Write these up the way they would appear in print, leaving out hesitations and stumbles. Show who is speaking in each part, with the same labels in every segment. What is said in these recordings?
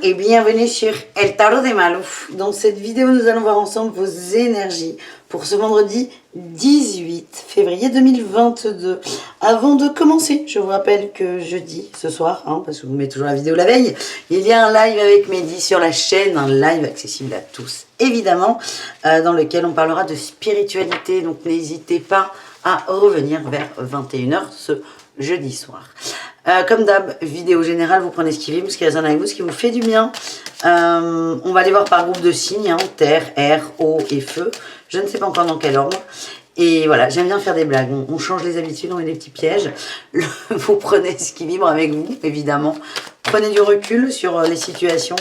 Speaker 1: et bienvenue sur El Tarot de Malouf. Dans cette vidéo, nous allons voir ensemble vos énergies pour ce vendredi 18 février 2022. Avant de commencer, je vous rappelle que jeudi, ce soir, parce que vous mettez toujours la vidéo la veille, il y a un live avec Mehdi sur la chaîne, un live accessible à tous, évidemment, dans lequel on parlera de spiritualité. Donc n'hésitez pas à revenir vers 21h ce jeudi soir. Comme d'hab, vidéo générale, vous prenez ce qui vibre, ce qui résonne avec vous, ce qui vous fait du bien. On va aller voir par groupe de signes, terre, air, eau et feu. Je ne sais pas encore dans quel ordre. Et voilà, j'aime bien faire des blagues. On change les habitudes, on met des petits pièges. Vous prenez ce qui vibre avec vous, évidemment. Prenez du recul sur les situations.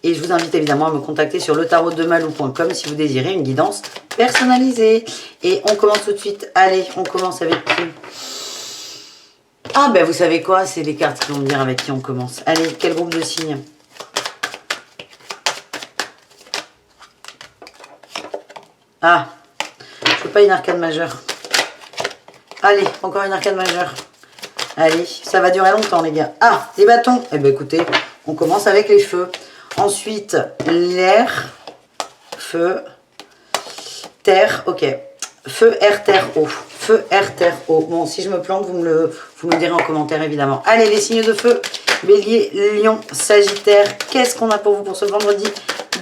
Speaker 1: Et je vous invite évidemment à me contacter sur letarotdemalou.com si vous désirez une guidance personnalisée. Et on commence tout de suite. Allez, on commence avec qui ? Ah ben vous savez quoi, c'est les cartes qui vont me dire avec qui on commence. Allez, quel groupe de signes? Ah, je veux pas une arcane majeure. Allez, encore une arcane majeure. Allez, ça va durer longtemps les gars. Ah, des bâtons. Eh ben écoutez, on commence avec les feux. Ensuite, l'air, feu, terre, ok. Feu, air, terre, eau. Feu, air, terre, eau. Bon, si je me plante, vous me direz en commentaire, évidemment. Allez, les signes de feu. Bélier, Lion, Sagittaire. Qu'est-ce qu'on a pour vous pour ce vendredi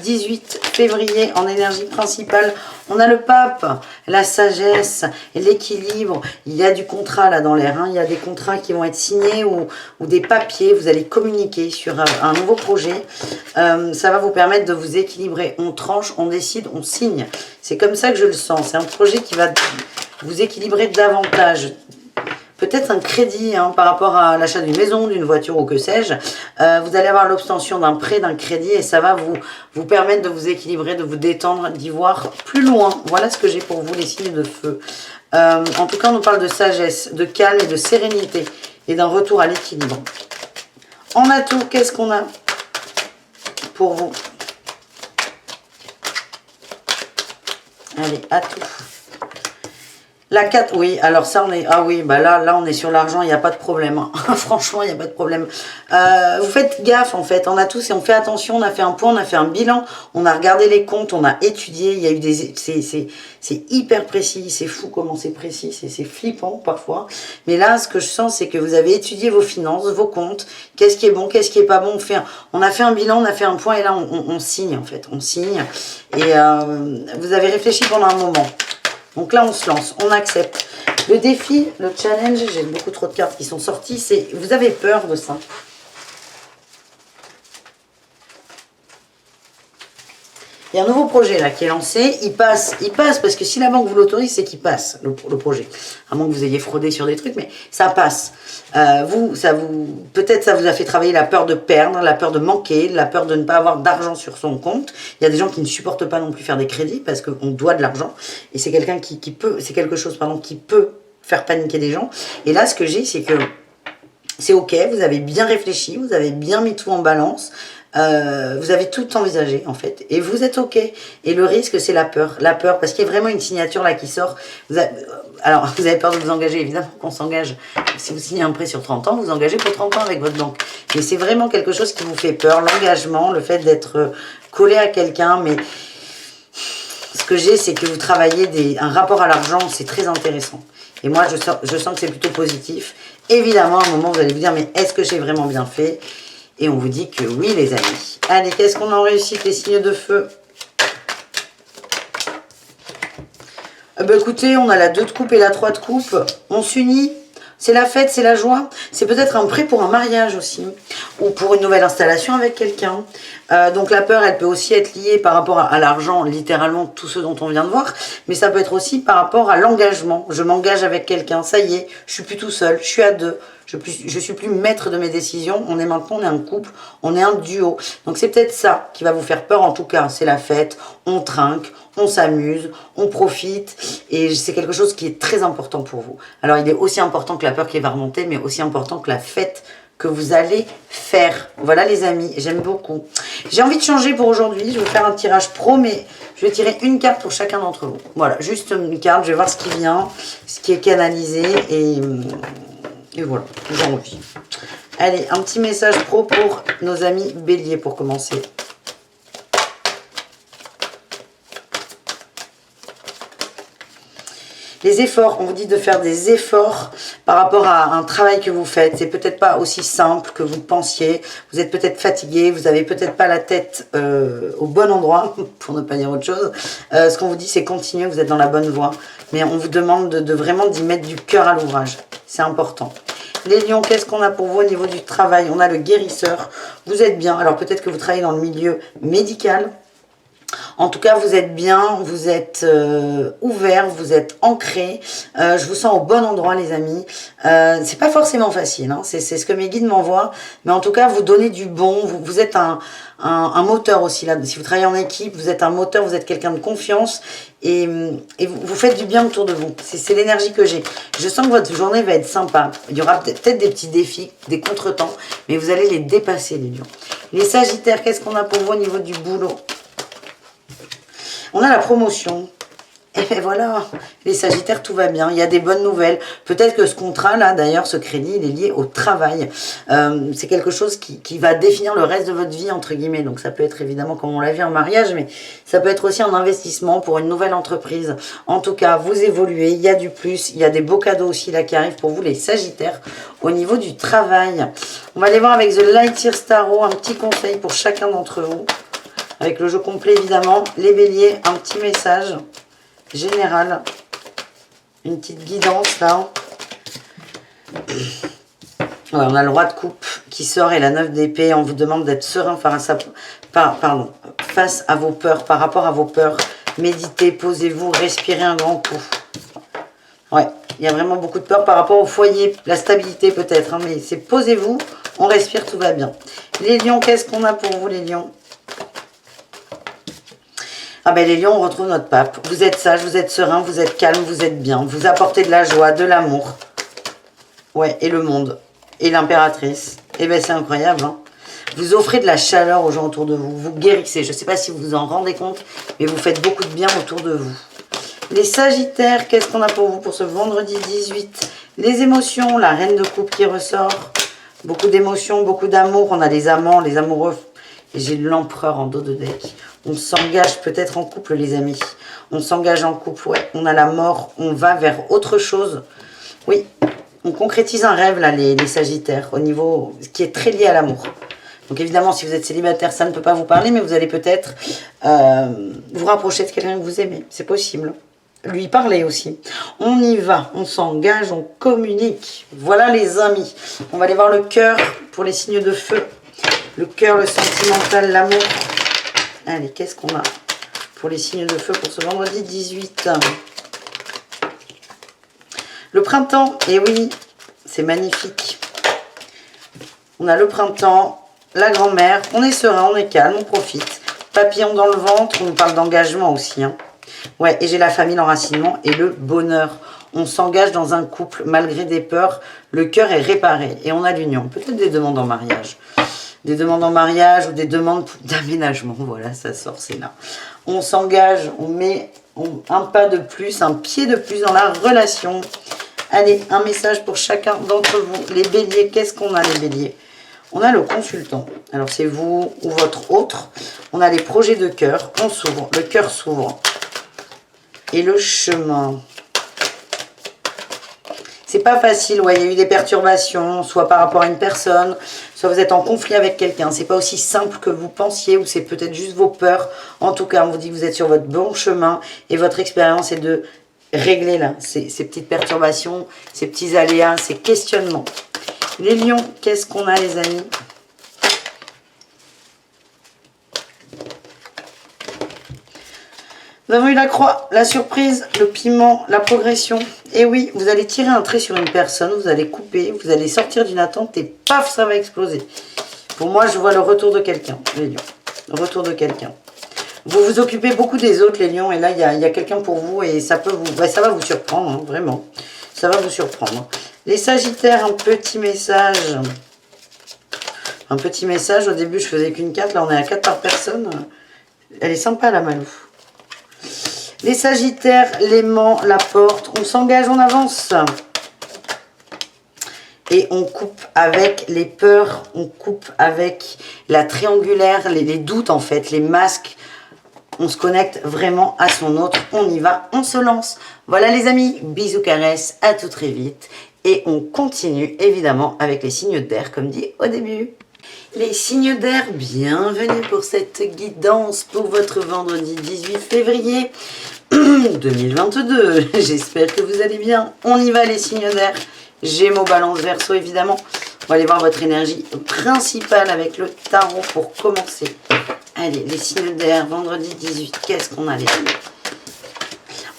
Speaker 1: 18 février en énergie principale? On a le pape, la sagesse, l'équilibre. Il y a du contrat là dans l'air. Il y a des contrats qui vont être signés ou des papiers. Vous allez communiquer sur un nouveau projet. Ça va vous permettre de vous équilibrer. On tranche, on décide, on signe. C'est comme ça que je le sens. C'est un projet qui va vous équilibrer davantage. Peut-être un crédit par rapport à l'achat d'une maison, d'une voiture ou que sais-je. Vous allez avoir l'obtention d'un prêt, d'un crédit et ça va vous permettre de vous équilibrer, de vous détendre, d'y voir plus loin. Voilà ce que j'ai pour vous, les signes de feu. En tout cas, on nous parle de sagesse, de calme et de sérénité et d'un retour à l'équilibre. En atout, qu'est-ce qu'on a pour vous? Allez, atout. La 4, oui, alors ça on est... Ah oui, bah là on est sur l'argent, il n'y a pas de problème. Franchement, il n'y a pas de problème. Vous faites gaffe en fait, on a tous et on fait attention, on a fait un point, on a fait un bilan, on a regardé les comptes, on a étudié, il y a eu des... C'est hyper précis, c'est fou comment c'est précis, c'est flippant parfois. Mais là, ce que je sens, c'est que vous avez étudié vos finances, vos comptes, qu'est-ce qui est bon, qu'est-ce qui est pas bon. On a fait un bilan, on a fait un point et là on signe en fait, on signe. Et vous avez réfléchi pendant un moment. Donc là, on se lance, on accepte. Le défi, le challenge, j'ai beaucoup trop de cartes qui sont sorties, c'est vous avez peur de ça. Il y a un nouveau projet là qui est lancé, il passe parce que si la banque vous l'autorise, c'est qu'il passe le projet. À moins que vous ayez fraudé sur des trucs, mais ça passe. Peut-être ça vous a fait travailler la peur de perdre, la peur de manquer, la peur de ne pas avoir d'argent sur son compte. Il y a des gens qui ne supportent pas non plus faire des crédits parce qu'on doit de l'argent. Et c'est quelqu'un c'est quelque chose qui peut faire paniquer des gens. Et là, ce que j'ai, c'est que c'est ok, vous avez bien réfléchi, vous avez bien mis tout en balance. Vous avez tout envisagé en fait et vous êtes ok, et le risque c'est la peur parce qu'il y a vraiment une signature là qui sort. Alors vous avez peur de vous engager, évidemment qu'on s'engage. Si vous signez un prêt sur 30 ans, vous engagez pour 30 ans avec votre banque, mais c'est vraiment quelque chose qui vous fait peur, l'engagement, le fait d'être collé à quelqu'un. Mais ce que j'ai, c'est que vous travaillez un rapport à l'argent, c'est très intéressant et moi je sens que c'est plutôt positif. Évidemment à un moment vous allez vous dire mais est-ce que j'ai vraiment bien fait? Et on vous dit que oui, les amis. Allez, qu'est-ce qu'on a en réussite, les signes de feu? Écoutez, on a la 2 de coupe et la 3 de coupe. On s'unit. C'est la fête, c'est la joie. C'est peut-être un prêt pour un mariage aussi. Ou pour une nouvelle installation avec quelqu'un. Donc la peur, elle peut aussi être liée par rapport à l'argent, littéralement tout ce dont on vient de voir. Mais ça peut être aussi par rapport à l'engagement. Je m'engage avec quelqu'un, ça y est, je suis plus tout seul, je suis à deux. Je suis plus maître de mes décisions. On est un couple, on est un duo. Donc c'est peut-être ça qui va vous faire peur en tout cas. C'est la fête, on trinque, on s'amuse, on profite. Et c'est quelque chose qui est très important pour vous. Alors il est aussi important que la peur qui va remonter, mais aussi important que la fête que vous allez faire. Voilà les amis, j'aime beaucoup. J'ai envie de changer pour aujourd'hui. Je vais faire un tirage pro, mais je vais tirer une carte pour chacun d'entre vous. Voilà, juste une carte. Je vais voir ce qui vient, ce qui est canalisé et voilà, j'ai envie. Allez, un petit message pro pour nos amis béliers pour commencer. Les efforts, on vous dit de faire des efforts par rapport à un travail que vous faites. C'est peut-être pas aussi simple que vous le pensiez. Vous êtes peut-être fatigué, vous avez peut-être pas la tête au bon endroit, pour ne pas dire autre chose. Ce qu'on vous dit, c'est continuer, vous êtes dans la bonne voie. Mais on vous demande de vraiment d'y mettre du cœur à l'ouvrage. C'est important. Les lions, qu'est-ce qu'on a pour vous au niveau du travail? On a le guérisseur. Vous êtes bien. Alors peut-être que vous travaillez dans le milieu médical. En tout cas, vous êtes bien, vous êtes ouvert, vous êtes ancré. Je vous sens au bon endroit, les amis. C'est pas forcément facile, hein. C'est ce que mes guides m'envoient. Mais en tout cas, vous donnez du bon. Vous êtes un moteur aussi, là. Si vous travaillez en équipe, vous êtes un moteur, vous êtes quelqu'un de confiance. Et vous faites du bien autour de vous. C'est l'énergie que j'ai. Je sens que votre journée va être sympa. Il y aura peut-être des petits défis, des contretemps. Mais vous allez les dépasser, les lions. Les sagittaires, qu'est-ce qu'on a pour vous au niveau du boulot? On a la promotion. Et bien voilà, les sagittaires, tout va bien. Il y a des bonnes nouvelles. Peut-être que ce contrat, là, d'ailleurs, ce crédit, il est lié au travail. C'est quelque chose qui va définir le reste de votre vie, entre guillemets. Donc ça peut être évidemment, comme on l'a vu, un mariage, mais ça peut être aussi un investissement pour une nouvelle entreprise. En tout cas, vous évoluez, il y a du plus. Il y a des beaux cadeaux aussi, là, qui arrivent pour vous, les sagittaires, au niveau du travail. On va aller voir avec The Light Tarot, un petit conseil pour chacun d'entre vous. Avec le jeu complet, évidemment. Les béliers, un petit message général. Une petite guidance, là. Ouais, on a le roi de coupe qui sort et la 9 d'épée. On vous demande d'être serein face à vos peurs, par rapport à vos peurs. Méditez, posez-vous, respirez un grand coup. Ouais, il y a vraiment beaucoup de peur par rapport au foyer, la stabilité peut-être. Hein, mais c'est posez-vous, on respire, tout va bien. Les lions, qu'est-ce qu'on a pour vous, les lions? Ah ben les lions, on retrouve notre pape. Vous êtes sage, vous êtes serein, vous êtes calme, vous êtes bien. Vous apportez de la joie, de l'amour. Ouais, et le monde. Et l'impératrice. Eh ben c'est incroyable, hein. Vous offrez de la chaleur aux gens autour de vous. Vous guérissez. Je ne sais pas si vous vous en rendez compte, mais vous faites beaucoup de bien autour de vous. Les sagittaires, qu'est-ce qu'on a pour vous pour ce vendredi 18? Les émotions, la reine de coupe qui ressort. Beaucoup d'émotions, beaucoup d'amour. On a les amants, les amoureux. Et j'ai l'empereur en dos de deck. On s'engage peut-être en couple, les amis. On s'engage en couple, ouais. On a la mort, on va vers autre chose. Oui, on concrétise un rêve, là, les sagittaires, au niveau qui est très lié à l'amour. Donc évidemment, si vous êtes célibataire, ça ne peut pas vous parler, mais vous allez peut-être vous rapprocher de quelqu'un que vous aimez. C'est possible. Lui parler aussi. On y va, on s'engage, on communique. Voilà, les amis. On va aller voir le cœur pour les signes de feu. Le cœur, le sentimental, l'amour. Allez, qu'est-ce qu'on a pour les signes de feu pour ce vendredi 18? Le printemps, et oui, c'est magnifique. On a le printemps, la grand-mère, on est serein, on est calme, on profite. Papillon dans le ventre, on nous parle d'engagement aussi. Hein. Ouais, et j'ai la famille, l'enracinement et le bonheur. On s'engage dans un couple malgré des peurs. Le cœur est réparé et on a l'union. Peut-être des demandes en mariage. Des demandes en mariage ou des demandes d'aménagement. Voilà, ça sort, c'est là. On s'engage, on met un pas de plus, un pied de plus dans la relation. Allez, un message pour chacun d'entre vous. Les béliers, qu'est-ce qu'on a, les béliers? On a le consultant. Alors, c'est vous ou votre autre. On a les projets de cœur. On s'ouvre. Le cœur s'ouvre. Et le chemin. C'est pas facile, ouais, il y a eu des perturbations, soit par rapport à une personne, soit vous êtes en conflit avec quelqu'un. C'est pas aussi simple que vous pensiez, ou c'est peut-être juste vos peurs. En tout cas, on vous dit que vous êtes sur votre bon chemin, et votre expérience est de régler là, ces petites perturbations, ces petits aléas, ces questionnements. Les lions, qu'est-ce qu'on a, les amis? Nous avons eu la croix, la surprise, le piment, la progression. Et oui, vous allez tirer un trait sur une personne, vous allez couper, vous allez sortir d'une attente et paf, ça va exploser. Pour moi, je vois le retour de quelqu'un, les lions. Le retour de quelqu'un. Vous vous occupez beaucoup des autres, les lions, et là, il y a quelqu'un pour vous et ça peut vous, ça va vous surprendre, hein, vraiment. Ça va vous surprendre. Les sagittaires, un petit message. Un petit message, au début, je faisais qu'une carte, là, on est à 4 par personne. Elle est sympa, la Malou. Les sagittaires, l'aimant, la porte, on s'engage, on avance. Et on coupe avec les peurs, on coupe avec la triangulaire, les doutes en fait, les masques. On se connecte vraiment à son autre. On y va, on se lance. Voilà les amis, bisous, caresses, à tout très vite. Et on continue évidemment avec les signes d'air comme dit au début. Les signes d'air, bienvenue pour cette guidance pour votre vendredi 18 février 2022. J'espère que vous allez bien. On y va les signes d'air. Gémeaux, Balance, Verseau évidemment. On va aller voir votre énergie principale avec le tarot pour commencer. Allez, les signes d'air, vendredi 18, qu'est-ce qu'on a les amis?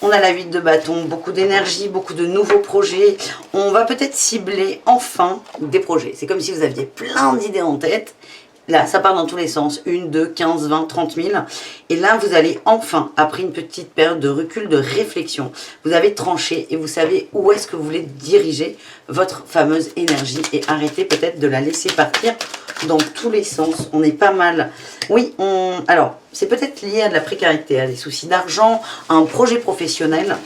Speaker 1: On a la 8 de bâton, beaucoup d'énergie, beaucoup de nouveaux projets. On va peut-être cibler enfin des projets. C'est comme si vous aviez plein d'idées en tête. Là, ça part dans tous les sens. 1, 2, 15, 20, 30 000. Et là, vous allez enfin, après une petite période de recul, de réflexion, vous avez tranché et vous savez où est-ce que vous voulez diriger votre fameuse énergie et arrêter peut-être de la laisser partir dans tous les sens. On est pas mal. Oui, alors, c'est peut-être lié à de la précarité, à des soucis d'argent, à un projet professionnel.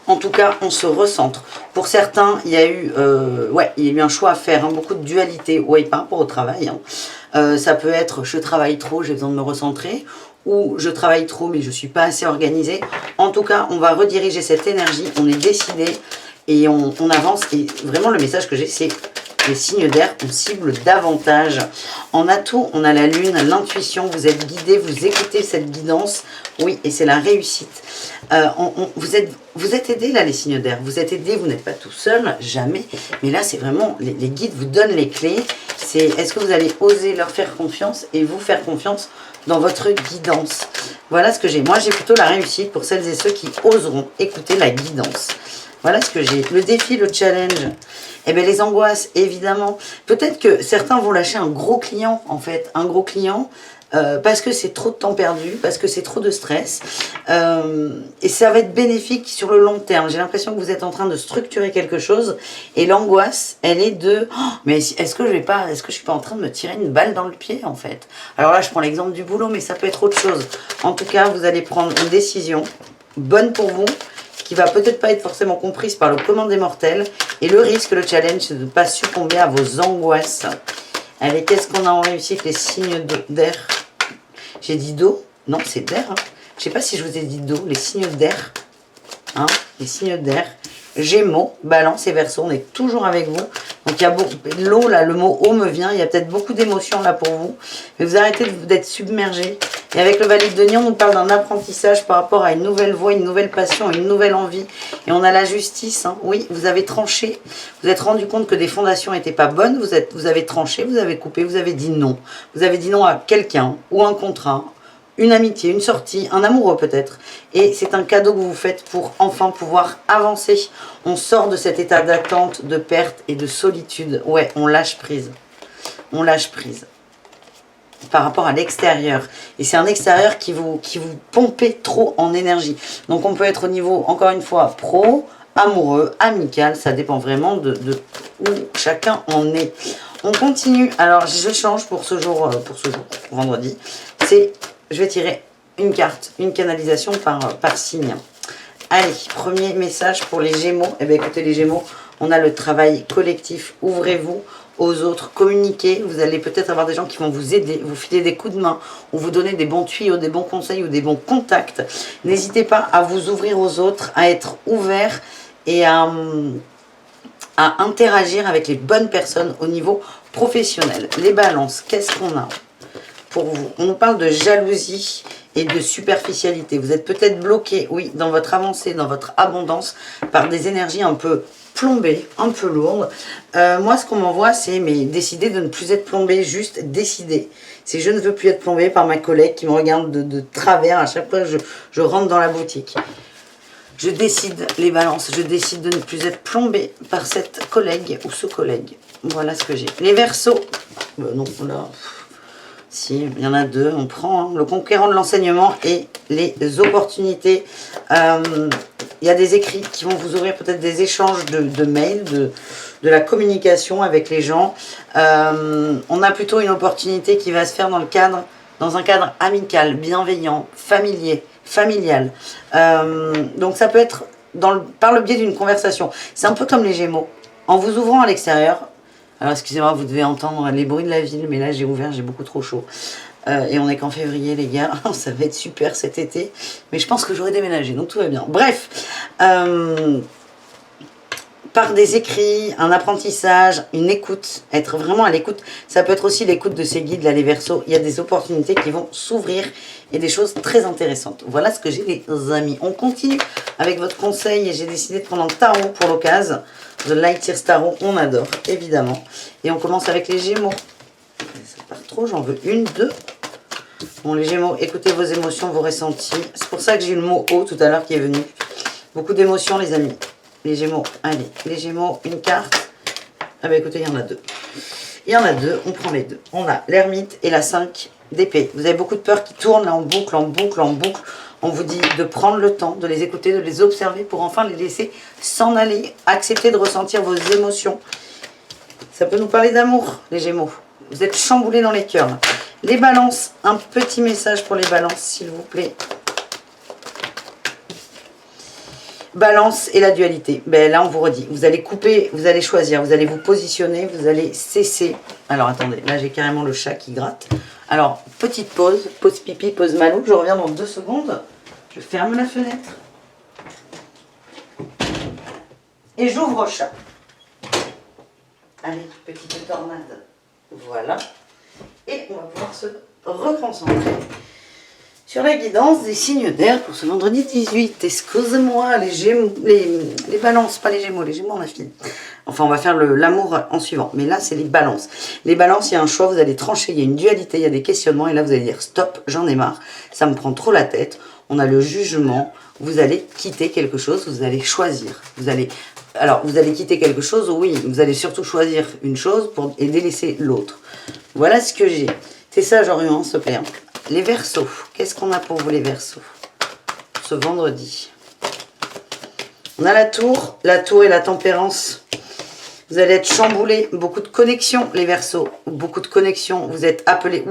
Speaker 1: En tout cas, on se recentre. Pour certains, il y a eu un choix à faire, hein, beaucoup de dualité, par rapport au travail. Ça peut être je travaille trop, j'ai besoin de me recentrer, ou je travaille trop mais je ne suis pas assez organisée. En tout cas, on va rediriger cette énergie, on est décidé et on avance. Et vraiment, le message que j'ai, c'est les signes d'air, on cible davantage. En atout, on a la lune, l'intuition, vous êtes guidé, vous écoutez cette guidance. Oui, et c'est la réussite. Vous êtes aidé là, les signes d'air. Vous êtes aidé, vous n'êtes pas tout seul, jamais. Mais là, c'est vraiment, les guides vous donnent les clés. C'est est-ce que vous allez oser leur faire confiance et vous faire confiance dans votre guidance. Voilà ce que j'ai. Moi, j'ai plutôt la réussite pour celles et ceux qui oseront écouter la guidance. Voilà ce que j'ai. Le défi, le challenge. Eh bien, les angoisses, évidemment. Peut-être que certains vont lâcher un gros client, en fait. Un gros client, parce que c'est trop de temps perdu, parce que c'est trop de stress. Et ça va être bénéfique sur le long terme. J'ai l'impression que vous êtes en train de structurer quelque chose. Et l'angoisse, elle est de... Oh, mais est-ce que je suis pas en train de me tirer une balle dans le pied, en fait? Alors là, je prends l'exemple du boulot, mais ça peut être autre chose. En tout cas, vous allez prendre une décision bonne pour vous, qui va peut-être pas être forcément comprise par le commun des mortels. Et le risque, le challenge, c'est de ne pas succomber à vos angoisses. Allez, qu'est-ce qu'on a en réussite? Les signes d'air. J'ai dit d'eau? Non, c'est d'air. Hein. Je sais pas si je vous ai dit d'eau. Les signes d'air. Hein, les signes d'air. Gémeaux, Balance et Verseau, on est toujours avec vous. Donc il y a beaucoup l'eau là, le mot eau me vient, il y a peut-être beaucoup d'émotions là pour vous. Mais vous arrêtez d'être submergé. Et avec le Valide de Lion, on parle d'un apprentissage par rapport à une nouvelle voie, une nouvelle passion, une nouvelle envie. Et on a la justice. Hein. Oui, vous avez tranché. Vous êtes rendu compte que des fondations n'étaient pas bonnes. Vous avez tranché, vous avez coupé, vous avez dit non. Vous avez dit non à quelqu'un ou un contrat, une amitié, une sortie, un amoureux peut-être. Et c'est un cadeau que vous faites pour enfin pouvoir avancer. On sort de cet état d'attente, de perte et de solitude. Ouais, on lâche prise. On lâche prise. Par rapport à l'extérieur. Et c'est un extérieur qui vous pompez trop en énergie. Donc on peut être au niveau, encore une fois, pro, amoureux, amical. Ça dépend vraiment de où chacun en est. On continue. Alors je change pour ce jour, vendredi. Je vais tirer une carte, une canalisation par signe. Allez, premier message pour les Gémeaux. Eh bien écoutez les Gémeaux, on a le travail collectif. Ouvrez-vous aux autres, communiquez. Vous allez peut-être avoir des gens qui vont vous aider, vous filer des coups de main, ou vous donner des bons tuyaux, des bons conseils ou des bons contacts. N'hésitez pas à vous ouvrir aux autres, à être ouvert et à interagir avec les bonnes personnes au niveau professionnel. Les balances, qu'est-ce qu'on a pour vous? On nous parle de jalousie et de superficialité. Vous êtes peut-être bloqué, oui, dans votre avancée, dans votre abondance, par des énergies un peu plombées, un peu lourdes. Moi, ce qu'on m'envoie, c'est décider de ne plus être plombé, juste décider. C'est je ne veux plus être plombé par ma collègue qui me regarde de travers à chaque fois que je rentre dans la boutique. Je décide, les balances, je décide de ne plus être plombé par cette collègue ou ce collègue. Voilà ce que j'ai. Les Verseaux, non, là... Si, il y en a deux, on prend hein, le conquérant de l'enseignement et les opportunités. Il y a des écrits qui vont vous ouvrir peut-être des échanges de mails, de la communication avec les gens. On a plutôt une opportunité qui va se faire dans un cadre amical, bienveillant, familial. Donc ça peut être par le biais d'une conversation. C'est un peu comme les Gémeaux. En vous ouvrant à l'extérieur, alors excusez-moi, vous devez entendre les bruits de la ville, mais là j'ai ouvert, j'ai beaucoup trop chaud. Et on est qu'en février, les gars. Ça va être super cet été. Mais je pense que j'aurai déménagé, donc tout va bien. Bref, par des écrits, un apprentissage, une écoute, être vraiment à l'écoute. Ça peut être aussi l'écoute de ces guides, là, les Verseaux. Il y a des opportunités qui vont s'ouvrir et des choses très intéressantes. Voilà ce que j'ai, les amis. On continue avec votre conseil et j'ai décidé de prendre un tarot pour l'occasion. The Light Years Tarot, on adore, évidemment. Et on commence avec les Gémeaux. Ça part trop, j'en veux une, deux. Bon, les Gémeaux, écoutez vos émotions, vos ressentis. C'est pour ça que j'ai eu le mot haut tout à l'heure qui est venu. Beaucoup d'émotions, les amis. Les Gémeaux, allez, les Gémeaux, une carte. Ah bah écoutez, il y en a deux. Il y en a deux, on prend les deux. On a l'ermite et la 5 d'épée. Vous avez beaucoup de peurs qui tournent là en boucle, en boucle, en boucle. On vous dit de prendre le temps, de les écouter, de les observer pour enfin les laisser s'en aller. Accepter de ressentir vos émotions. Ça peut nous parler d'amour, les Gémeaux. Vous êtes chamboulés dans les cœurs. Là. Les balances, un petit message pour les balances, s'il vous plaît. Balance et la dualité. Ben là, on vous redit. Vous allez couper, vous allez choisir, vous allez vous positionner, vous allez cesser. Alors, attendez, là, j'ai carrément le chat qui gratte. Alors, petite pause, pause pipi, pause malou. Je reviens dans 2 secondes. Je ferme la fenêtre. Et j'ouvre au chat. Allez, petite tornade. Voilà. Et on va pouvoir se reconcentrer sur la guidance des signes d'air pour ce vendredi 18. Excusez-moi, les Gémeaux, les balances, pas les Gémeaux on a fini. Enfin, on va faire l'amour en suivant. Mais là, c'est les balances. Les balances, il y a un choix, vous allez trancher, il y a une dualité, il y a des questionnements. Et là, vous allez dire stop, j'en ai marre, ça me prend trop la tête. On a le jugement, vous allez quitter quelque chose, vous allez choisir. Alors, vous allez quitter quelque chose, oui, vous allez surtout choisir une chose et délaisser l'autre. Voilà ce que j'ai. C'est ça, Orion, s'il te plaît. Les Verseaux, qu'est-ce qu'on a pour vous, les Verseaux, ce vendredi? On a la tour et la tempérance. Vous allez être chamboulés, beaucoup de connexions, les Verseaux, beaucoup de connexions. Vous êtes appelés,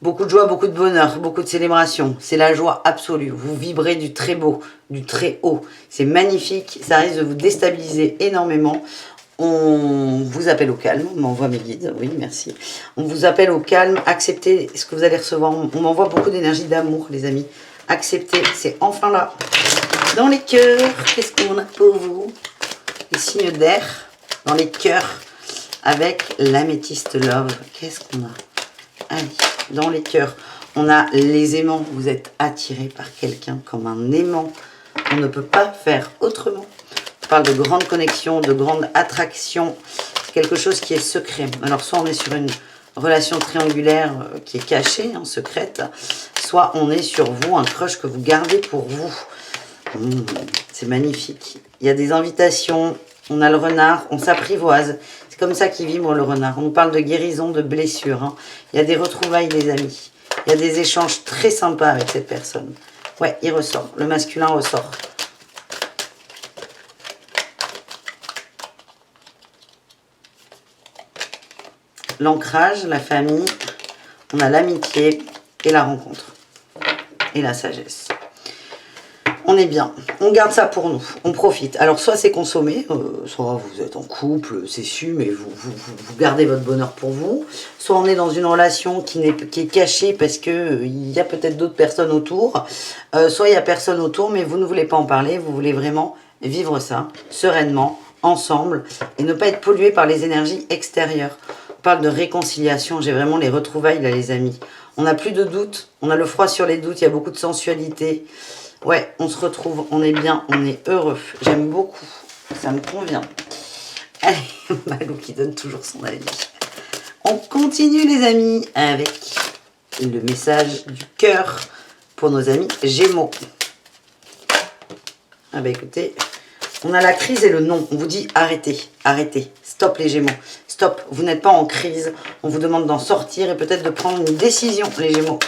Speaker 1: beaucoup de joie, beaucoup de bonheur, beaucoup de célébration. C'est la joie absolue. Vous vibrez du très beau, du très haut. C'est magnifique. Ça risque de vous déstabiliser énormément. On vous appelle au calme. On m'envoie mes guides. Oui, merci. On vous appelle au calme. Acceptez ce que vous allez recevoir. On m'envoie beaucoup d'énergie d'amour, les amis. Acceptez. C'est enfin là. Dans les cœurs, qu'est-ce qu'on a pour vous? Les signes d'air. Dans les cœurs. Avec l'améthyste love. Qu'est-ce qu'on a? Allez. Dans les cœurs, on a les aimants. Vous êtes attirés par quelqu'un comme un aimant. On ne peut pas faire autrement. On parle de grande connexion, de grande attraction. C'est quelque chose qui est secret. Alors, soit on est sur une relation triangulaire qui est cachée, secrète, soit on est sur vous, un crush que vous gardez pour vous. C'est magnifique. Il y a des invitations. On a le renard. On s'apprivoise. C'est comme ça qu'il vibre le renard. On nous parle de guérison, de blessures. Il y a des retrouvailles, les amis. Il y a des échanges très sympas avec cette personne. Ouais, il ressort. Le masculin ressort. L'ancrage, la famille. On a l'amitié et la rencontre. Et la sagesse. On est bien, on garde ça pour nous, on profite. Alors soit c'est consommé, soit vous êtes en couple, c'est su, mais vous gardez votre bonheur pour vous. Soit on est dans une relation qui est cachée parce que il y a peut-être d'autres personnes autour. Soit il n'y a personne autour, mais vous ne voulez pas en parler, vous voulez vraiment vivre ça sereinement, ensemble, et ne pas être pollué par les énergies extérieures. On parle de réconciliation, j'ai vraiment les retrouvailles là, les amis. On n'a plus de doutes, on a le froid sur les doutes, il y a beaucoup de sensualité. Ouais, on se retrouve, on est bien, on est heureux. J'aime beaucoup, ça me convient. Allez, Malou qui donne toujours son avis. On continue les amis avec le message du cœur pour nos amis Gémeaux. Ah bah écoutez, on a la crise et le non. On vous dit arrêtez, arrêtez, stop les Gémeaux. Stop, vous n'êtes pas en crise. On vous demande d'en sortir et peut-être de prendre une décision les Gémeaux.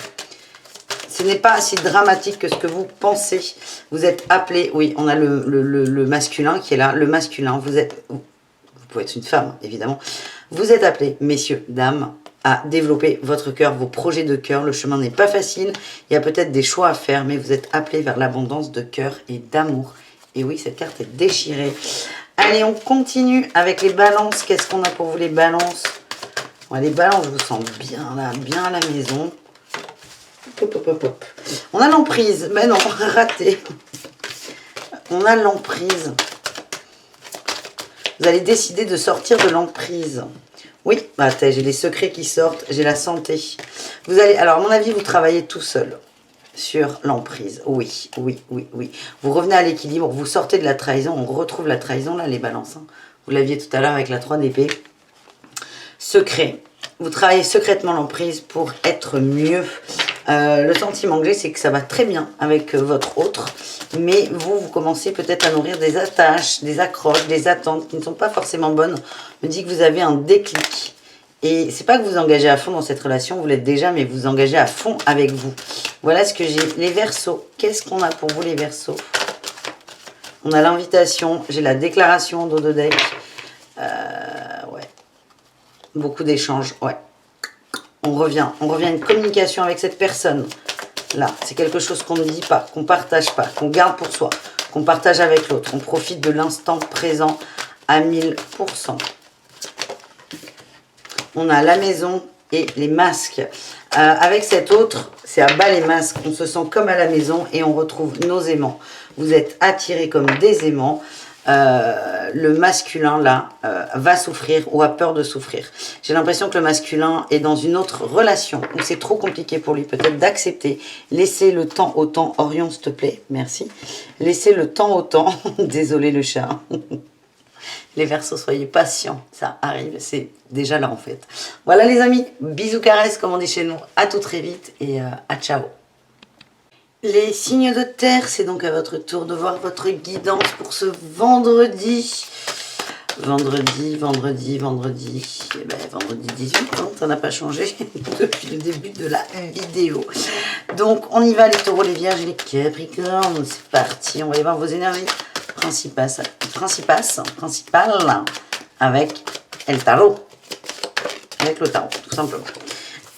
Speaker 1: Ce n'est pas si dramatique que ce que vous pensez. Vous êtes appelé, oui, on a le masculin qui est là. Le masculin, vous pouvez être une femme, évidemment. Vous êtes appelés, messieurs, dames, à développer votre cœur, vos projets de cœur. Le chemin n'est pas facile. Il y a peut-être des choix à faire, mais vous êtes appelés vers l'abondance de cœur et d'amour. Et oui, cette carte est déchirée. Allez, on continue avec les balances. Qu'est-ce qu'on a pour vous les balances? Ouais, les balances, je vous sens bien là, bien à la maison. Hop, hop, hop, hop. On a l'emprise. Mais non, raté. On a l'emprise. Vous allez décider de sortir de l'emprise. Oui, bah, j'ai les secrets qui sortent, j'ai la santé. Vous allez, alors à mon avis, vous travaillez tout seul sur l'emprise. Oui, oui, oui, oui. Vous revenez à l'équilibre, vous sortez de la trahison, on retrouve la trahison là, les balances. Hein. Vous l'aviez tout à l'heure avec la 3 d'épée. Secret. Vous travaillez secrètement l'emprise pour être mieux. Le sentiment que j'ai, c'est que ça va très bien avec votre autre, mais vous commencez peut-être à nourrir des attaches, des accroches, des attentes qui ne sont pas forcément bonnes. On me dit que vous avez un déclic. Et c'est pas que vous vous engagez à fond dans cette relation, vous l'êtes déjà, mais vous vous engagez à fond avec vous. Voilà ce que j'ai. Les Verseaux, qu'est-ce qu'on a pour vous les Verseaux? On a l'invitation, j'ai la déclaration dos de deck. Ouais. Beaucoup d'échanges, ouais. On revient à une communication avec cette personne. Là, c'est quelque chose qu'on ne dit pas, qu'on ne partage pas, qu'on garde pour soi, qu'on partage avec l'autre. On profite de l'instant présent à 1000%. On a la maison et les masques. Avec cet autre, c'est à bas les masques. On se sent comme à la maison et on retrouve nos aimants. Vous êtes attirés comme des aimants. Le masculin là va souffrir ou a peur de souffrir. J'ai l'impression que le masculin est dans une autre relation où c'est trop compliqué pour lui peut-être d'accepter. Laissez le temps au temps. Orion, s'il te plaît, merci. Laissez le temps au temps. Désolé le chat. Les Verseaux, soyez patients, ça arrive, c'est déjà là en fait. Voilà les amis, bisous caresses comme on dit chez nous, à tout très vite et à ciao. Les signes de terre, c'est donc à votre tour de voir votre guidance pour ce vendredi. Vendredi. Eh ben, vendredi 18, hein, ça n'a pas changé depuis le début de la vidéo. Donc, on y va les taureaux, les vierges et les capricornes. C'est parti, on va y voir vos énergies principales avec le tarot. Avec le tarot, tout simplement.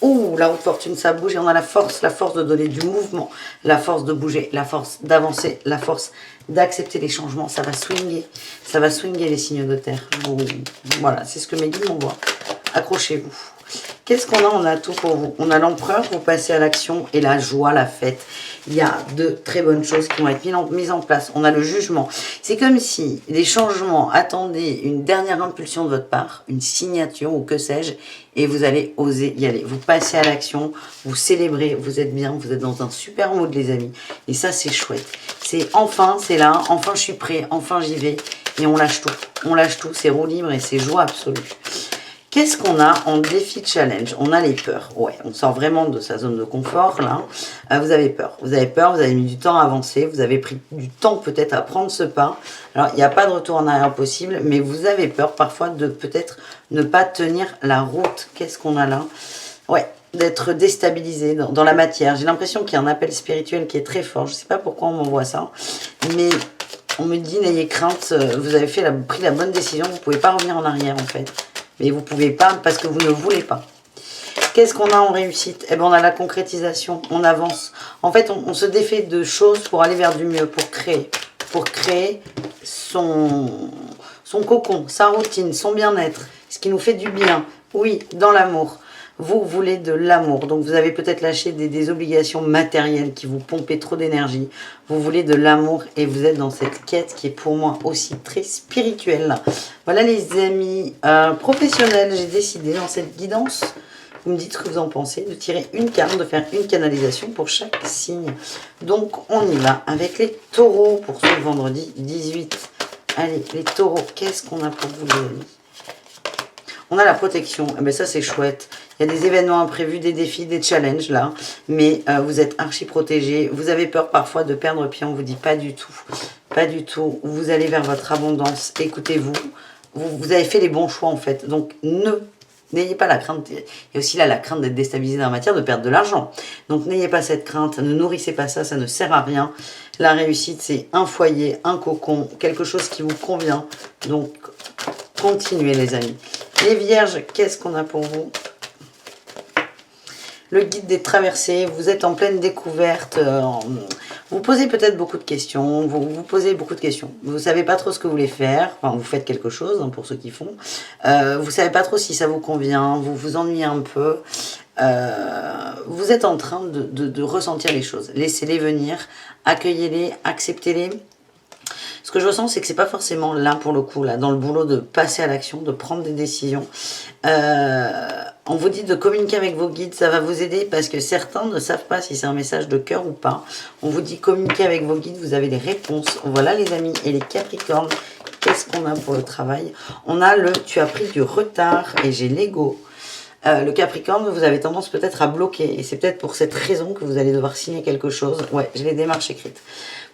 Speaker 1: Ouh, la haute fortune, ça bouge et on a la force de donner du mouvement, la force de bouger, la force d'avancer, la force d'accepter les changements. Ça va swinguer les signes de terre. Ouh, voilà, c'est ce que mes guides m'envoient. Accrochez-vous. Qu'est-ce qu'on a? On a tout pour vous. On a l'empereur, vous passez à l'action et la joie, la fête. Il y a de très bonnes choses qui vont être mises en place. On a le jugement. C'est comme si les changements attendaient une dernière impulsion de votre part, une signature ou que sais-je, et vous allez oser y aller. Vous passez à l'action, vous célébrez, vous êtes bien, vous êtes dans un super mood les amis. Et ça c'est chouette. C'est enfin, c'est là, enfin je suis prêt, enfin j'y vais. Et on lâche tout. On lâche tout, c'est roue libre et c'est joie absolue. Qu'est-ce qu'on a en défi challenge? On a les peurs. Ouais, on sort vraiment de sa zone de confort, là. Vous avez peur. Vous avez mis du temps à avancer. Vous avez pris du temps peut-être à prendre ce pas. Alors, il n'y a pas de retour en arrière possible, mais vous avez peur parfois de peut-être ne pas tenir la route. Qu'est-ce qu'on a là? Ouais, d'être déstabilisé dans la matière. J'ai l'impression qu'il y a un appel spirituel qui est très fort. Je ne sais pas pourquoi on m'envoie ça, mais on me dit, n'ayez crainte, vous avez pris la bonne décision. Vous ne pouvez pas revenir en arrière, en fait. Mais vous ne pouvez pas parce que vous ne voulez pas. Qu'est-ce qu'on a en réussite? Eh bien, on a la concrétisation, on avance. En fait, on se défait de choses pour aller vers du mieux, pour créer son cocon, sa routine, son bien-être, ce qui nous fait du bien. Oui, dans l'amour. Vous voulez de l'amour, donc vous avez peut-être lâché des obligations matérielles qui vous pompaient trop d'énergie. Vous voulez de l'amour et vous êtes dans cette quête qui est pour moi aussi très spirituelle. Voilà les amis professionnels, j'ai décidé dans cette guidance, vous me dites ce que vous en pensez, de tirer une carte, de faire une canalisation pour chaque signe. Donc on y va avec les taureaux pour ce vendredi 18. Allez, les taureaux, qu'est-ce qu'on a pour vous les amis? On a la protection, eh bien, ça c'est chouette. Il y a des événements imprévus, des défis, des challenges là. Mais vous êtes archi protégés. Vous avez peur parfois de perdre pied, on vous dit pas du tout. Pas du tout. Vous allez vers votre abondance. Écoutez-vous. Vous avez fait les bons choix en fait. Donc n'ayez pas la crainte. Il y a aussi là la crainte d'être déstabilisé dans la matière, de perdre de l'argent. Donc n'ayez pas cette crainte. Ne nourrissez pas ça, ça ne sert à rien. La réussite c'est un foyer, un cocon, quelque chose qui vous convient. Donc continuez les amis. Les vierges, qu'est-ce qu'on a pour vous? Le guide des traversées, vous êtes en pleine découverte, Vous posez peut-être beaucoup de questions, vous posez beaucoup de questions. Vous ne savez pas trop ce que vous voulez faire, enfin vous faites quelque chose hein, pour ceux qui font. Vous ne savez pas trop si ça vous convient, vous vous ennuyez un peu. Vous êtes en train de ressentir les choses. Laissez-les venir, accueillez-les, acceptez-les. Ce que je ressens, c'est que c'est pas forcément là, pour le coup, là, dans le boulot de passer à l'action, de prendre des décisions. On vous dit de communiquer avec vos guides, ça va vous aider parce que certains ne savent pas si c'est un message de cœur ou pas. On vous dit communiquer avec vos guides, vous avez les réponses. Voilà les amis, et les Capricornes, qu'est-ce qu'on a pour le travail? On a le tu as pris du retard et j'ai l'ego. Le Capricorne, vous avez tendance peut-être à bloquer et c'est peut-être pour cette raison que vous allez devoir signer quelque chose. Ouais, j'ai les démarches écrites.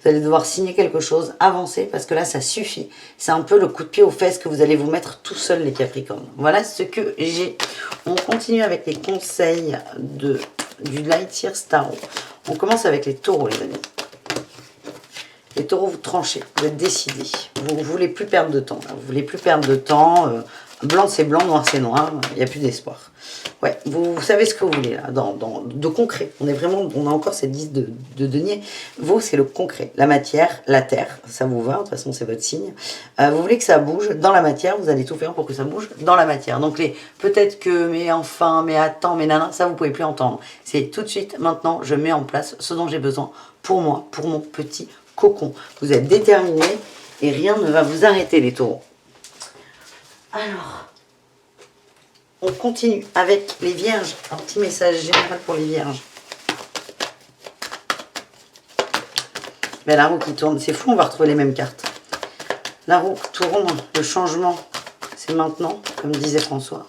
Speaker 1: Vous allez devoir signer quelque chose, avancer, parce que là, ça suffit. C'est un peu le coup de pied aux fesses que vous allez vous mettre tout seul, les Capricornes. Voilà ce que j'ai. On continue avec les conseils du Light Year Tarot. On commence avec les taureaux, les amis. Les taureaux, vous tranchez, vous êtes décidés. Vous ne voulez plus perdre de temps. Là. Vous ne voulez plus perdre de temps. Blanc, c'est blanc, noir, c'est noir. Il n'y a plus d'espoir. Ouais, vous savez ce que vous voulez, là, de concret. On a encore cette 10 de denier. Vous, c'est le concret. La matière, la terre, ça vous va. De toute façon, c'est votre signe. Vous voulez que ça bouge dans la matière. Vous allez tout faire pour que ça bouge dans la matière. Donc, peut-être que, mais enfin, mais attends, mais nana, ça, vous ne pouvez plus entendre. C'est tout de suite, maintenant, je mets en place ce dont j'ai besoin pour moi, pour mon petit cocon. Vous êtes déterminés et rien ne va vous arrêter, les taureaux. Alors, on continue avec les vierges. Un petit message général pour les vierges. Mais la roue qui tourne, c'est fou, on va retrouver les mêmes cartes. La roue tourne, le changement, c'est maintenant, comme disait François.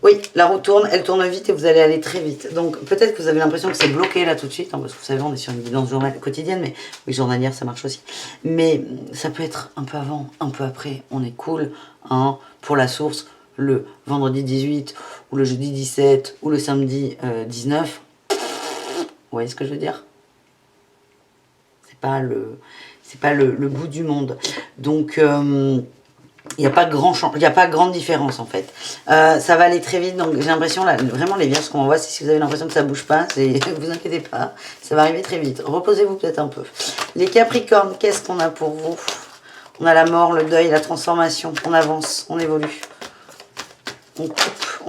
Speaker 1: Oui, la roue tourne, elle tourne vite et vous allez aller très vite. Donc peut-être que vous avez l'impression que c'est bloqué là tout de suite, hein, parce que vous savez, on est sur une guidance quotidienne, mais oui, journalière, ça marche aussi. Mais ça peut être un peu avant, un peu après, on est cool. Hein, pour la source, le vendredi 18, ou le jeudi 17, ou le samedi 19. Vous voyez ce que je veux dire? C'est pas le bout du monde. Donc... il n'y a pas de grande différence en fait. Ça va aller très vite, donc j'ai l'impression, là, vraiment les vierges, ce qu'on voit, c'est si vous avez l'impression que ça bouge pas, vous inquiétez pas, ça va arriver très vite. Reposez-vous peut-être un peu. Les Capricornes, qu'est-ce qu'on a pour vous? On a la mort, le deuil, la transformation, on avance, on évolue. On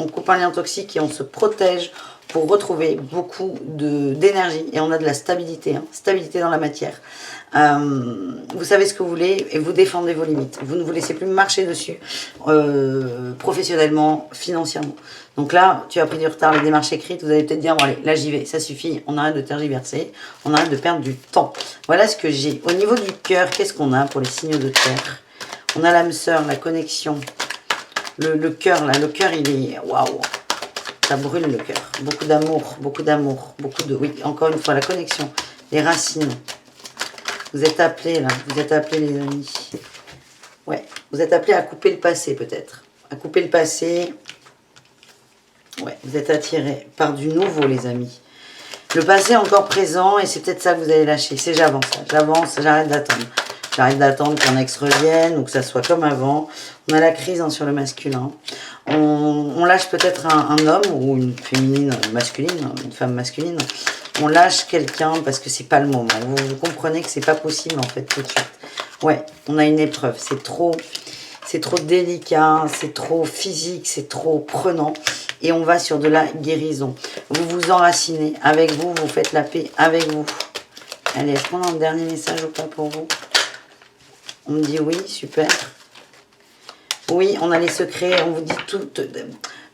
Speaker 1: coupe un lien toxique et on se protège pour retrouver beaucoup d'énergie. Et on a de la stabilité, hein, stabilité dans la matière. Vous savez ce que vous voulez et vous défendez vos limites. Vous ne vous laissez plus marcher dessus professionnellement, financièrement. Donc là, tu as pris du retard, les démarches écrites, vous allez peut-être dire, bon allez, là j'y vais, ça suffit, on arrête de tergiverser, on arrête de perdre du temps. Voilà ce que j'ai. Au niveau du cœur, qu'est-ce qu'on a pour les signes de terre? On a l'âme sœur, la connexion, le cœur, là, le cœur il est, waouh, ça brûle le cœur. Beaucoup d'amour, beaucoup d'amour, beaucoup de, oui, encore une fois, la connexion, les racines. Vous êtes appelés là, vous êtes appelés les amis. Ouais, vous êtes appelés à couper le passé peut-être. À couper le passé. Ouais, vous êtes attirés par du nouveau les amis. Le passé est encore présent et c'est peut-être ça que vous allez lâcher. C'est j'avance, j'arrête d'attendre. J'arrête d'attendre qu'un ex revienne ou que ça soit comme avant. On a la crise hein, sur le masculin. On lâche peut-être un homme ou une féminine masculine, une femme masculine. On lâche quelqu'un parce que c'est pas le moment. Vous comprenez que c'est pas possible en fait tout de suite. Ouais, on a une épreuve. C'est trop délicat, c'est trop physique, c'est trop prenant. Et on va sur de la guérison. Vous vous enracinez avec vous, vous faites la paix avec vous. Allez, est-ce qu'on a un dernier message ou pas pour vous? On me dit oui, super. Oui, on a les secrets, on vous dit tout.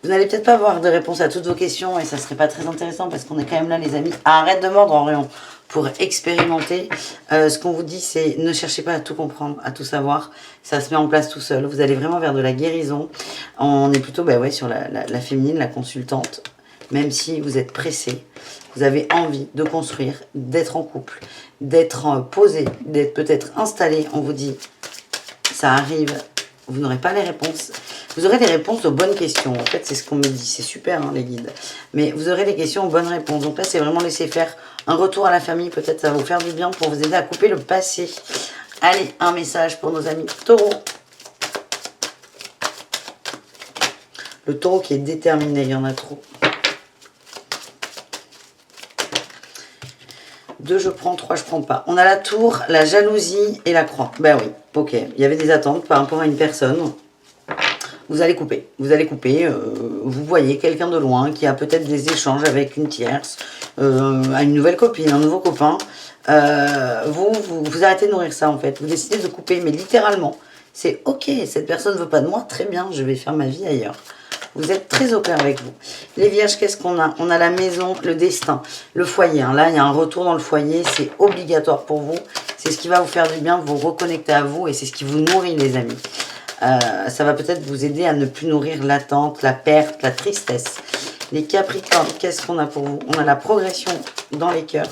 Speaker 1: Vous n'allez peut-être pas avoir de réponse à toutes vos questions et ça serait pas très intéressant parce qu'on est quand même là, les amis. Arrête de mordre, Orion, pour expérimenter. Ce qu'on vous dit, c'est ne cherchez pas à tout comprendre, à tout savoir. Ça se met en place tout seul. Vous allez vraiment vers de la guérison. On est plutôt ouais, sur la féminine, la consultante. Même si vous êtes pressé, vous avez envie de construire, d'être en couple, d'être posé, d'être peut-être installé. On vous dit, ça arrive. Vous n'aurez pas les réponses. Vous aurez les réponses aux bonnes questions. En fait, c'est ce qu'on me dit. C'est super, hein, les guides. Mais vous aurez les questions aux bonnes réponses. Donc là, c'est vraiment laisser faire un retour à la famille. Peut-être ça va vous faire du bien pour vous aider à couper le passé. Allez, un message pour nos amis taureaux. Le taureau qui est déterminé, il y en a trop. 2, je prends. 3, je prends pas. On a la tour, la jalousie et la croix. Ben oui, ok. Il y avait des attentes par rapport à une personne. Vous allez couper. Vous allez couper. Vous voyez quelqu'un de loin qui a peut-être des échanges avec une tierce, à une nouvelle copine, un nouveau copain. Vous arrêtez de nourrir ça en fait. Vous décidez de couper, mais littéralement. C'est ok, cette personne ne veut pas de moi, très bien, je vais faire ma vie ailleurs. Vous êtes très au clair avec vous. Les vierges, qu'est-ce qu'on a? On a la maison, le destin, le foyer. Hein. Là, il y a un retour dans le foyer, c'est obligatoire pour vous. C'est ce qui va vous faire du bien, vous reconnecter à vous et c'est ce qui vous nourrit, les amis. Ça va peut-être vous aider à ne plus nourrir l'attente, la perte, la tristesse. Les Capricornes, qu'est-ce qu'on a pour vous? On a la progression dans les cœurs.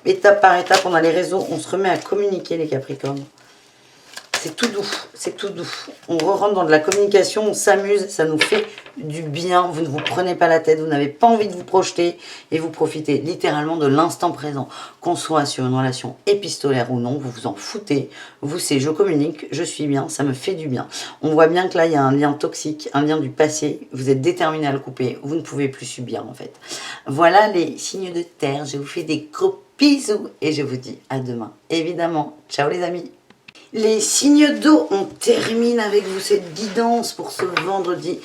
Speaker 1: Étape par étape, on a les réseaux, on se remet à communiquer, les Capricornes. C'est tout doux, c'est tout doux. On rentre dans de la communication, on s'amuse, ça nous fait du bien. Vous ne vous prenez pas la tête, vous n'avez pas envie de vous projeter et vous profitez littéralement de l'instant présent. Qu'on soit sur une relation épistolaire ou non, vous vous en foutez. Vous, c'est je communique, je suis bien, ça me fait du bien. On voit bien que là, il y a un lien toxique, un lien du passé. Vous êtes déterminé à le couper, vous ne pouvez plus subir en fait. Voilà les signes de terre. Je vous fais des gros bisous et je vous dis à demain. Évidemment, ciao les amis. Les signes d'eau, on termine avec vous cette guidance pour ce vendredi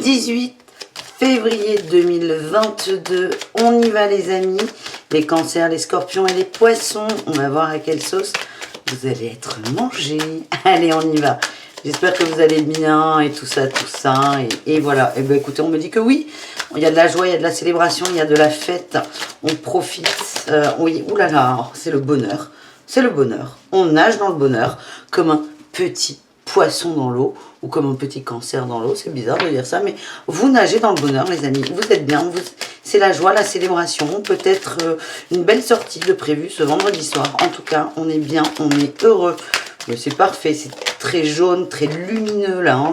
Speaker 1: 18 février 2022. On y va les amis, les cancers, les scorpions et les poissons. On va voir à quelle sauce vous allez être mangés. Allez, on y va. J'espère que vous allez bien et tout ça, et voilà. Et ben écoutez, on me dit que oui. Il y a de la joie, il y a de la célébration, il y a de la fête. On profite. Oui, oulala, c'est le bonheur. C'est le bonheur. On nage dans le bonheur comme un petit poisson dans l'eau ou comme un petit cancer dans l'eau. C'est bizarre de dire ça, mais vous nagez dans le bonheur, les amis. Vous êtes bien. C'est la joie, la célébration. Peut-être une belle sortie de prévue ce vendredi soir. En tout cas, on est bien, on est heureux. C'est parfait. C'est très jaune, très lumineux là. Hein.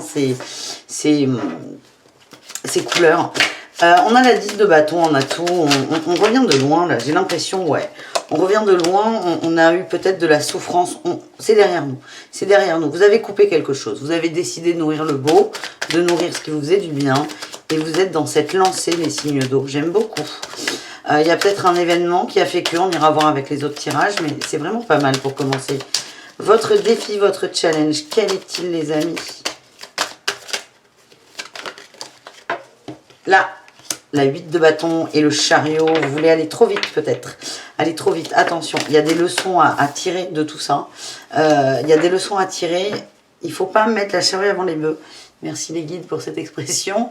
Speaker 1: C'est couleurs. On a la 10 de bâton, on a tout. On revient de loin là. J'ai l'impression, ouais. On revient de loin, on a eu peut-être de la souffrance, c'est derrière nous, c'est derrière nous. Vous avez coupé quelque chose, vous avez décidé de nourrir le beau, de nourrir ce qui vous faisait du bien, et vous êtes dans cette lancée, les signes d'eau. J'aime beaucoup. Il y a peut-être un événement qui a fait que, on ira voir avec les autres tirages, mais c'est vraiment pas mal pour commencer. Votre défi, votre challenge, quel est-il les amis? Là. La 8 de bâton et le chariot, vous voulez aller trop vite peut-être. Allez trop vite, attention, il y a des leçons à tirer de tout ça. Il y a des leçons à tirer, il ne faut pas mettre la charrue avant les bœufs. Merci les guides pour cette expression.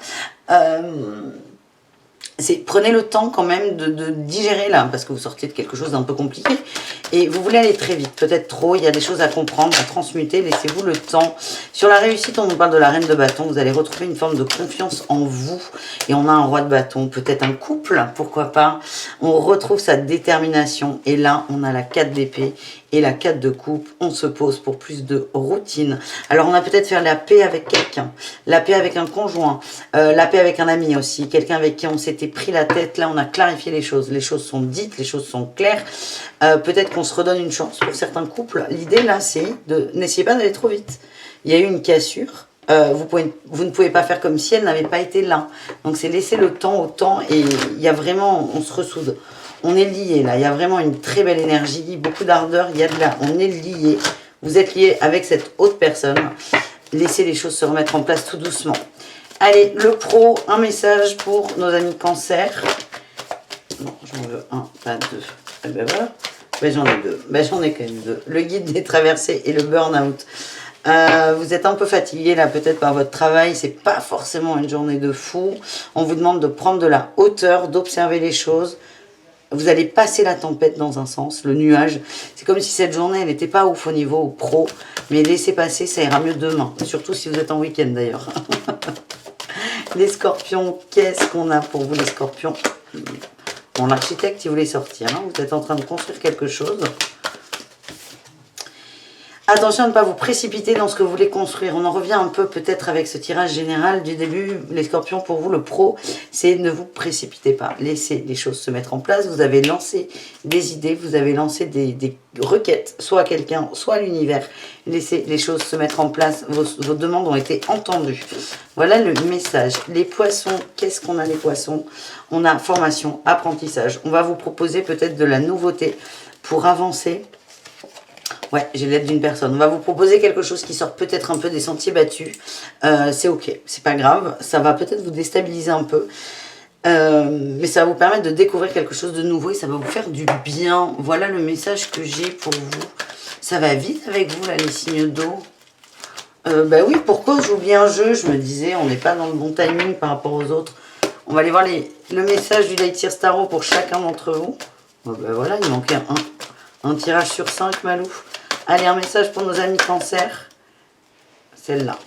Speaker 1: Prenez le temps quand même de digérer là, parce que vous sortez de quelque chose d'un peu compliqué. Et vous voulez aller très vite, peut-être trop, il y a des choses à comprendre, à transmuter, laissez-vous le temps. Sur la réussite, on nous parle de la reine de bâton, vous allez retrouver une forme de confiance en vous. Et on a un roi de bâton, peut-être un couple, pourquoi pas. On retrouve sa détermination. Et là, on a la 4 d'épée et la 4 de coupe. On se pose pour plus de routine. Alors, on a peut-être faire la paix avec quelqu'un, la paix avec un conjoint, la paix avec un ami aussi, quelqu'un avec qui on s'était pris la tête. Là, on a clarifié les choses sont dites, les choses sont claires. Peut-être qu'on se redonne une chance pour certains couples. L'idée là, c'est de n'essayez pas d'aller trop vite. Il y a eu une cassure. Vous ne pouvez pas faire comme si elle n'avait pas été là. Donc c'est laisser le temps au temps et il y a vraiment, on se ressoude. On est liés là, il y a vraiment une très belle énergie, beaucoup d'ardeur, il y a de là, on est liés. Vous êtes liés avec cette autre personne. Laissez les choses se remettre en place tout doucement. Allez, le pro, un message pour nos amis cancer. Non, j'en veux un, pas deux. Eh ben voilà. Ben j'en ai deux. Ben j'en ai quand même deux. Le guide des traversées et le burn-out. Vous êtes un peu fatigué là peut-être par votre travail, c'est pas forcément une journée de fou. On vous demande de prendre de la hauteur, d'observer les choses. Vous allez passer la tempête dans un sens, le nuage. C'est comme si cette journée, elle n'était pas ouf au niveau pro, mais laissez passer, ça ira mieux demain. Surtout si vous êtes en week-end d'ailleurs. Les scorpions, qu'est-ce qu'on a pour vous les scorpions? Bon, l'architecte, il voulait sortir. Hein. Vous êtes en train de construire quelque chose. Attention à ne pas vous précipiter dans ce que vous voulez construire. On en revient un peu peut-être avec ce tirage général du début. Les scorpions, pour vous, le pro, c'est ne vous précipitez pas. Laissez les choses se mettre en place. Vous avez lancé des idées, vous avez lancé des requêtes, soit à quelqu'un, soit à l'univers. Laissez les choses se mettre en place. Vos demandes ont été entendues. Voilà le message. Les poissons, qu'est-ce qu'on a les poissons? On a formation, apprentissage. On va vous proposer peut-être de la nouveauté pour avancer. Ouais, j'ai l'aide d'une personne. On va vous proposer quelque chose qui sort peut-être un peu des sentiers battus. C'est ok, c'est pas grave. Ça va peut-être vous déstabiliser un peu. Mais ça va vous permettre de découvrir quelque chose de nouveau et ça va vous faire du bien. Voilà le message que j'ai pour vous. Ça va vite avec vous, là, les signes d'eau. Bah oui, pourquoi j'oublie un jeu? Je me disais, on n'est pas dans le bon timing par rapport aux autres. On va aller voir le message du Lightier Tarot pour chacun d'entre vous. Bah voilà, il manquait un tirage sur 5, Malou. Allez, un message pour nos amis cancer. Celle-là.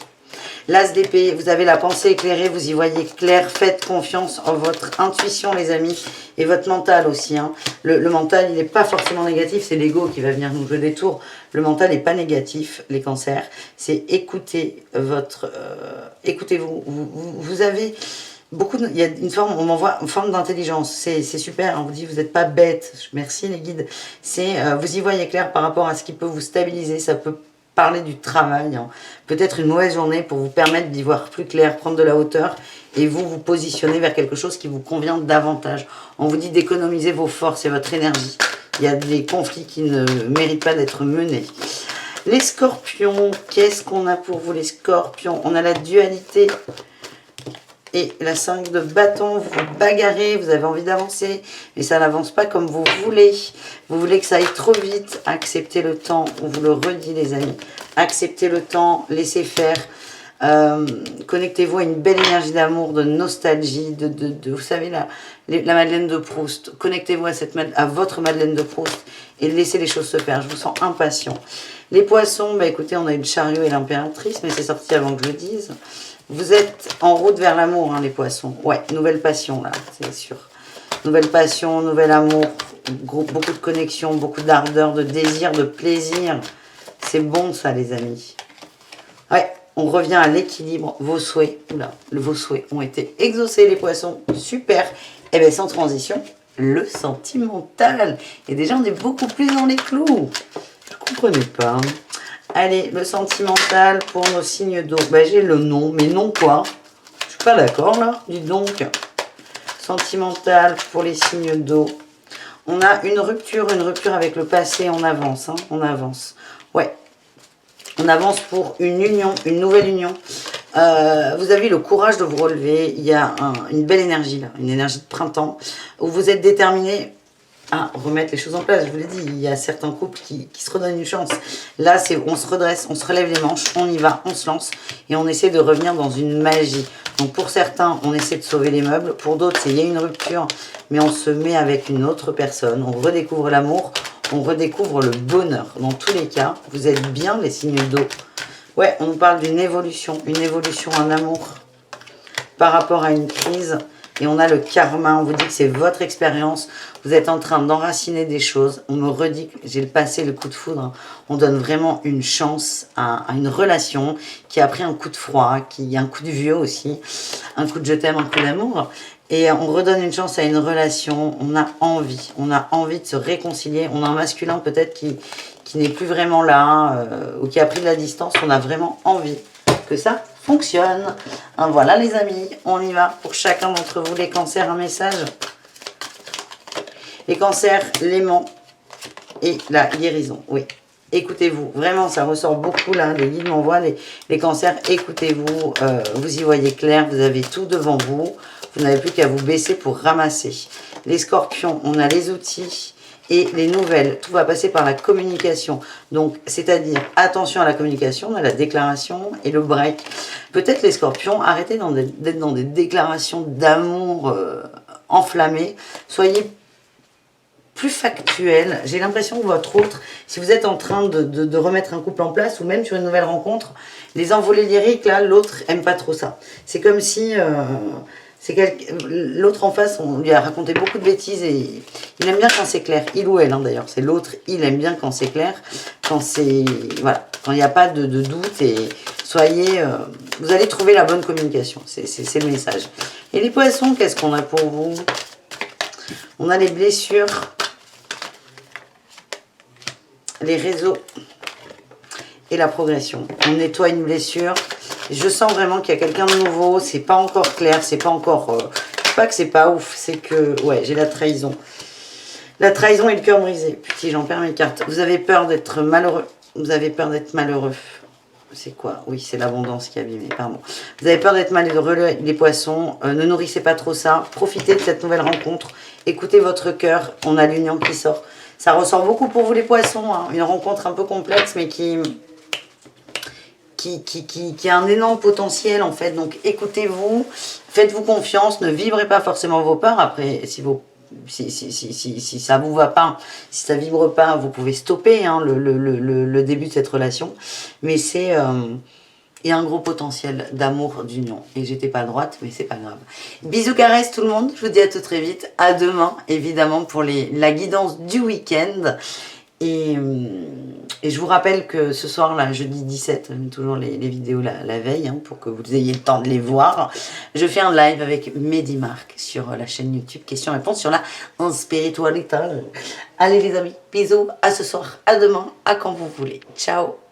Speaker 1: L'As d'épée, vous avez la pensée éclairée, vous y voyez clair. Faites confiance en votre intuition, les amis. Et votre mental aussi. Hein. Le mental, il n'est pas forcément négatif. C'est l'ego qui va venir nous jouer des tours. Le mental n'est pas négatif, les cancers. C'est écouter votre... écoutez-vous. Vous avez... il y a une forme, on m'envoie une forme d'intelligence, c'est super, on vous dit vous n'êtes pas bête, merci les guides, c'est vous y voyez clair par rapport à ce qui peut vous stabiliser, ça peut parler du travail, hein. Peut-être une mauvaise journée pour vous permettre d'y voir plus clair, prendre de la hauteur et vous positionner vers quelque chose qui vous convient davantage. On vous dit d'économiser vos forces et votre énergie, il y a des conflits qui ne méritent pas d'être menés. Les scorpions, qu'est-ce qu'on a pour vous les scorpions? On a la dualité. Et la 5 de bâton, vous vous bagarrez, vous avez envie d'avancer, mais ça n'avance pas comme vous voulez. Vous voulez que ça aille trop vite. Acceptez le temps, on vous le redit les amis. Acceptez le temps, laissez faire. Connectez-vous à une belle énergie d'amour, de nostalgie, vous savez, la Madeleine de Proust. Connectez-vous à votre Madeleine de Proust et laissez les choses se faire. Je vous sens impatient. Les poissons, bah écoutez, on a eu le chariot et l'impératrice, mais c'est sorti avant que je le dise. Vous êtes en route vers l'amour, hein, les poissons. Ouais, nouvelle passion, là, c'est sûr. Nouvelle passion, nouvel amour, beaucoup de connexion, beaucoup d'ardeur, de désir, de plaisir. C'est bon, ça, les amis. Ouais, on revient à l'équilibre. Vos souhaits, vos souhaits ont été exaucés, les poissons. Super. Et bien, sans transition, le sentimental. Et déjà, on est beaucoup plus dans les clous. Je ne comprenais pas. Allez, le sentimental pour nos signes d'eau. Ben, j'ai le nom, mais non quoi? Je suis pas d'accord là, dites donc. Sentimental pour les signes d'eau. On a une rupture avec le passé, on avance, hein, on avance. Ouais, on avance pour une union, une nouvelle union. Vous avez le courage de vous relever, il y a une belle énergie là, une énergie de printemps, où vous êtes déterminé à remettre les choses en place. Je vous l'ai dit, il y a certains couples qui se redonnent une chance. Là, c'est on se redresse, on se relève les manches, on y va, on se lance et on essaie de revenir dans une magie. Donc pour certains, on essaie de sauver les meubles. Pour d'autres, il y a une rupture, mais on se met avec une autre personne. On redécouvre l'amour, on redécouvre le bonheur. Dans tous les cas, vous êtes bien les signes d'eau. Ouais, on nous parle d'une évolution, un amour par rapport à une crise. Et on a le karma, on vous dit que c'est votre expérience. Vous êtes en train d'enraciner des choses. On me redit que j'ai le passé, le coup de foudre. On donne vraiment une chance à une relation qui a pris un coup de froid, qui a un coup de vieux aussi. Un coup de je t'aime, un coup d'amour. Et on redonne une chance à une relation. On a envie de se réconcilier. On a un masculin peut-être qui n'est plus vraiment là ou qui a pris de la distance. On a vraiment envie que ça fonctionne. Hein, voilà les amis, on y va. Pour chacun d'entre vous, les cancers, un message. Les cancers, l'aimant et la guérison. Oui, écoutez-vous. Vraiment, ça ressort beaucoup là. Les guides m'envoient les cancers. Écoutez-vous, vous y voyez clair. Vous avez tout devant vous. Vous n'avez plus qu'à vous baisser pour ramasser. Les scorpions, on a les outils. Et les nouvelles, tout va passer par la communication. Donc, c'est-à-dire, attention à la communication, à la déclaration et le break. Peut-être les scorpions, arrêtez d'être dans des déclarations d'amour enflammées. Soyez plus factuel. J'ai l'impression que votre autre, si vous êtes en train de remettre un couple en place ou même sur une nouvelle rencontre, les envolées lyriques, là, l'autre aime pas trop ça. C'est comme si... L'autre en face, on lui a raconté beaucoup de bêtises et il aime bien quand c'est clair. Il ou elle, hein, d'ailleurs. C'est l'autre, il aime bien quand c'est clair. Quand c'est... Voilà. Quand il n'y a pas de doute et soyez... vous allez trouver la bonne communication. C'est le message. Et les poissons, qu'est-ce qu'on a pour vous? On a les blessures, les réseaux et la progression. On nettoie une blessure. Je sens vraiment qu'il y a quelqu'un de nouveau. C'est pas encore clair. C'est pas encore... c'est pas que c'est pas ouf. C'est que... Ouais, j'ai la trahison. La trahison et le cœur brisé. Putain, j'en perds mes cartes. Vous avez peur d'être malheureux. Vous avez peur d'être malheureux. C'est quoi? Oui, c'est l'abondance qui a abîmé, pardon. Vous avez peur d'être malheureux, les poissons. Ne nourrissez pas trop ça. Profitez de cette nouvelle rencontre. Écoutez votre cœur. On a l'union qui sort. Ça ressort beaucoup pour vous les poissons. Hein. Une rencontre un peu complexe, mais qui a un énorme potentiel en fait. Donc écoutez-vous, faites-vous confiance, ne vibrez pas forcément vos peurs. Après, si ça vous va pas, si ça vibre pas, vous pouvez stopper hein, le début de cette relation. Mais c'est... il y a un gros potentiel d'amour, d'union. Et j'étais pas droite, mais c'est pas grave. Bisous, caresses tout le monde. Je vous dis à tout très vite. À demain, évidemment, pour la guidance du week-end. Et je vous rappelle que ce soir, là, jeudi 17, toujours les vidéos la veille, hein, pour que vous ayez le temps de les voir. Je fais un live avec Mehdi Marc sur la chaîne YouTube, questions-réponses sur la spiritualité. Allez les amis, bisous, à ce soir, à demain, à quand vous voulez. Ciao.